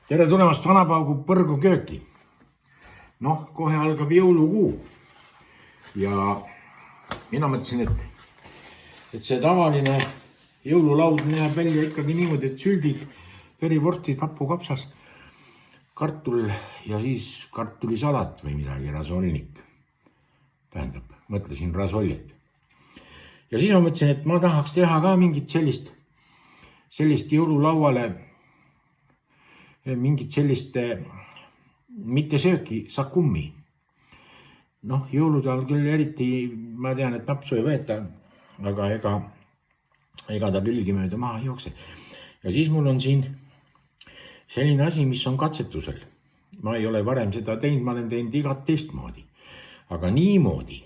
Tere tulemast Vanapaugu põrgu kööki. Noh, kohe algab jõulukuu. Ja mina mõtlesin, et see tavaline jõululaud näeb välja ikkagi niimoodi, et süüldid, verivorstid, hapukapsas, kartul ja siis kartulisalat või midagi, rasolnik. Tähendab, mõtlesin rasoljet. Ja siis ma mõtlesin, et ma tahaks teha ka mingit sellist jõululauale, mingit sellist, mitte sööki, sakummi. Noh, jõulude all küll eriti, ma tean, et napsu ei võeta, aga ega ta külgi mööda maha ei jookse. Ja siis mul on siin selline asi, mis on katsetusel. Ma ei ole varem seda teinud, ma olen teinud igat teistmoodi. Aga niimoodi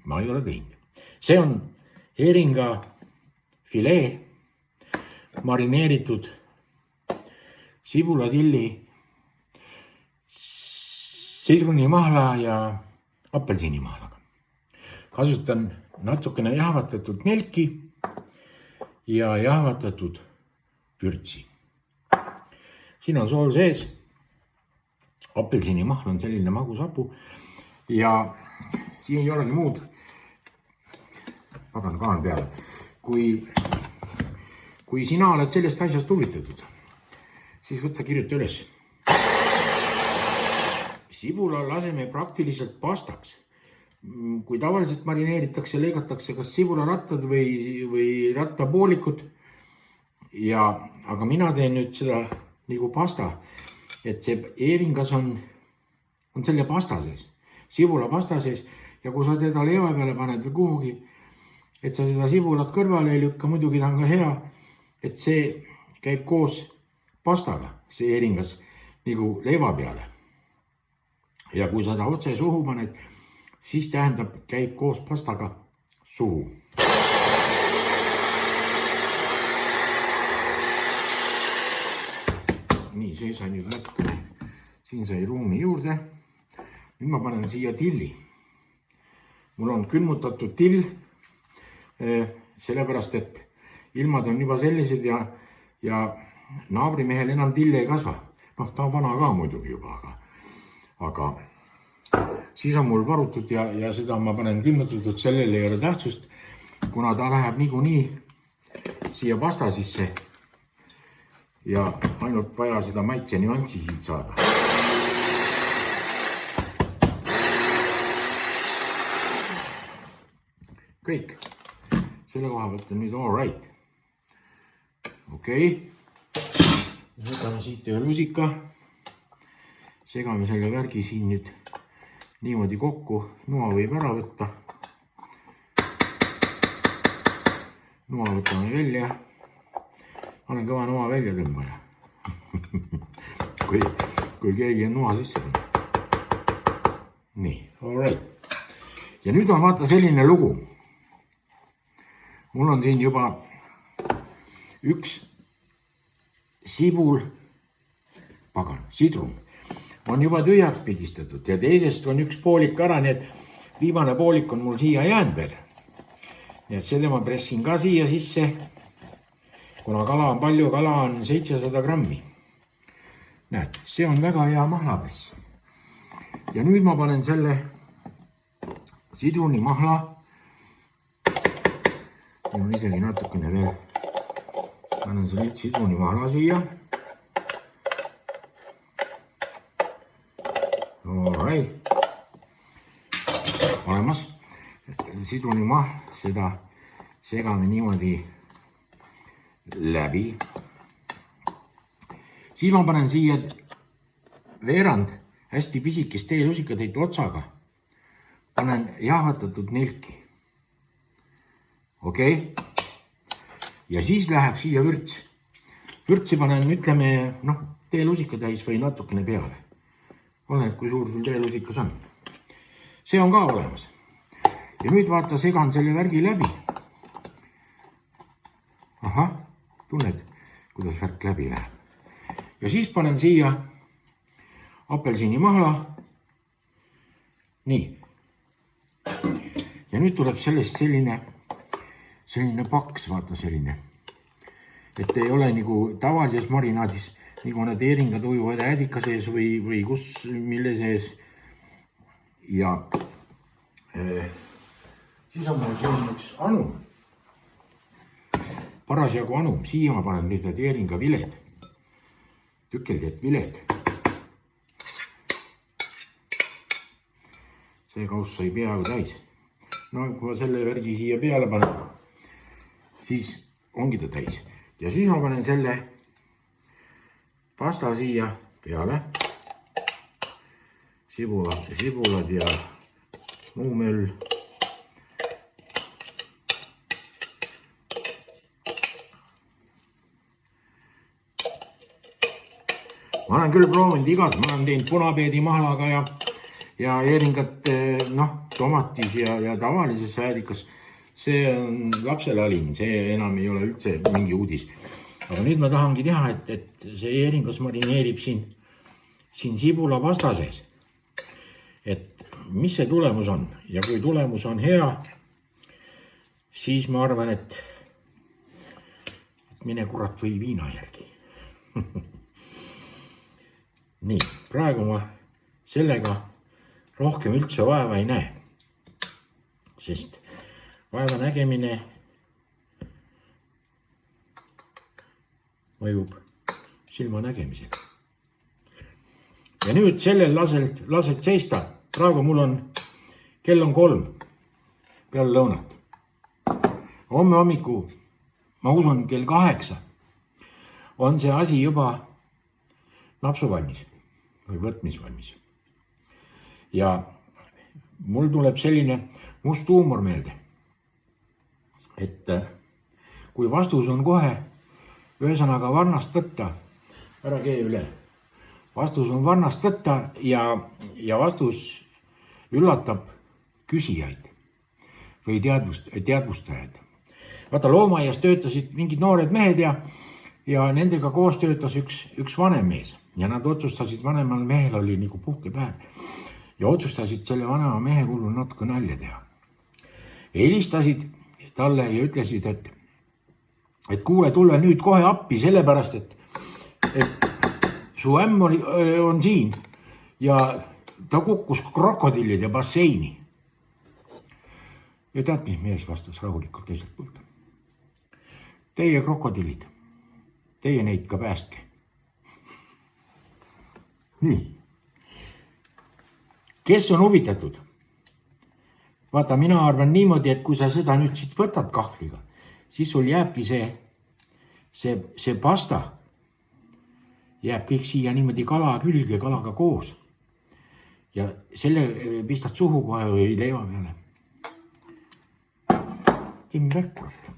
ma ei ole teinud. See on heeringa filee, marineeritud sibulatilli, sidrunimahla ja apelsinimahalaga. Kasutan natukene jahvatatud melki ja jahvatatud vürtsi. Siin on sool sees, apelsinimahl on selline magusapu ja siin ei olegi muud, pagan kaan peale, kui sina oled sellest asjast huvitatud, siis võtta kirjuta üles. Sibula laseme praktiliselt pastaks. Kui tavaliselt marineeritakse, lõigatakse kas sibularattad või rattapoolikut. Aga mina teen nüüd seda nagu pasta, et see heeringas on selle pasta sees, sibula pasta sees. Ja kui sa teda leiva peale paned või kuhugi, et sa seda sibulat kõrvale ei lükka, muidugi ta on ka hea, et see käib koos pastaga, see heeringas nagu leiva peale. Ja kui sa ta otse suhu paned, siis tähendab, käib koos pastaga suhu. Nii, see sai nüüd natukene, siin sai ruumi juurde. Nüüd ma panen siia tilli. Mul on külmutatud till, sellepärast, et ilmad on juba sellised ja naabrimehel enam tille ei kasva. Noh, ta on vana ka muidugi juba, aga siis on mul varutud ja seda ma panen külmutatud, sellele ei ole tähtsust, kuna ta läheb niikuinii siia pasta sisse ja ainult vaja seda maitse nüanssi siit saada. Kõik. Selle koha pealt on nüüd all right. Okei. Võtame siit ühe lusika. Segame selle värgi siin nüüd niimoodi kokku. Noa võib ära võtta. Noa võtame välja. Olen kõva noa välja tõmbaja. kui keegi on noa sisse. Nii, all right. Ja nüüd on vaata selline lugu. Mul on siin juba üks sidrun on juba tühjaks pidistatud ja teisest on üks poolik ära, nii et viimane poolik on mul siia jäänud veel. Nii et selle ma pressin ka siia sisse, kuna kala on palju, kala on 700 grammi. Näed, see on väga hea mahlapress. Ja nüüd ma panen selle sidrunimahla. Mul on isegi natukene veel. Panen selle sidrunimahla siia. Alright. Olemas. Sidrunimahl, seda segame niimoodi läbi. Siis ma panen siia veerand hästi pisikest teelusikatäit otsaga. Panen jahvatatud nelki. Okei. Ja siis läheb siia vürts. Vürtsi panen, ütleme, teelusikatäis või natukene peale. Oleneb, kui suur sul teelusikas on. See on ka olemas. Ja nüüd vaata, segan selle värgi läbi. Ahah, tunned, kuidas värk läbi läheb. Ja siis panen siia apelsinimahla. Nii. Ja nüüd tuleb sellest selline paks, vaata selline. Et ei ole nagu tavalises marinaadis nagu need eeringad ujuvad äädika sees või kus, mille sees. Ja siis on mul siin üks anum, parasjagu anum, siia ma panen nüüd need eeringa viled, tükeldeed viled. See kauss sai peaaegu täis. No kui ma selle värgi siia peale panen, siis ongi ta täis. Ja siis ma panen selle pasta siia peale. Sibulad ja muu möll. Ma olen küll proovinud igas, ma olen teinud punapeedi mahlaga ja eeringat tomatis ja tavalises äädikas. See on lapsele alin, see enam ei ole üldse mingi uudis. Aga nüüd ma tahangi teha, et see eeringas marineerib siin sibula pasta sees. Et mis see tulemus on ja kui tulemus on hea, siis ma arvan, et mine kurat või viina järgi. Nii, praegu ma sellega rohkem üldse vaeva ei näe, sest vaeva nägemine mõjub silma nägemisega. Ja nüüd sellel lased seista. Praegu mul on, kell on 3 peale lõunat. Homme hommiku, ma usun kell 8, on see asi juba napsuvalmis või võtmisvalmis. Ja mul tuleb selline must huumor meelde, et kui vastus on kohe, ühesõnaga varnast võtta, ära kee üle, vastus on varnast võtta ja vastus üllatab küsijaid või teadvustajaid. Vaata, loomaaias töötasid mingid noored mehed ja nendega koos töötas üks vanem mees ja nad otsustasid, vanemal mehel oli nagu puhkepäev ja otsustasid selle vanema mehe kuulul natuke nalja teha. Helistasid talle ja ütlesid, et kuule, tule nüüd kohe appi, sellepärast, et su ämm on siin ja ta kukkus krokodillide basseini. Ja tead, mis mees vastas rahulikult teiselt poolt. Teie krokodillid, teie neid ka päästke. Nii. Kes on huvitatud? Vaata, mina arvan niimoodi, et kui sa seda nüüd siit võtad kahvliga, siis sul jääbki see pasta, jääb kõik siia niimoodi kala külge kalaga koos. Ja selle pistad suhu kohe või leiva peale. Tim Verkurat.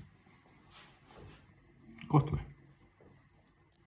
Kohtume.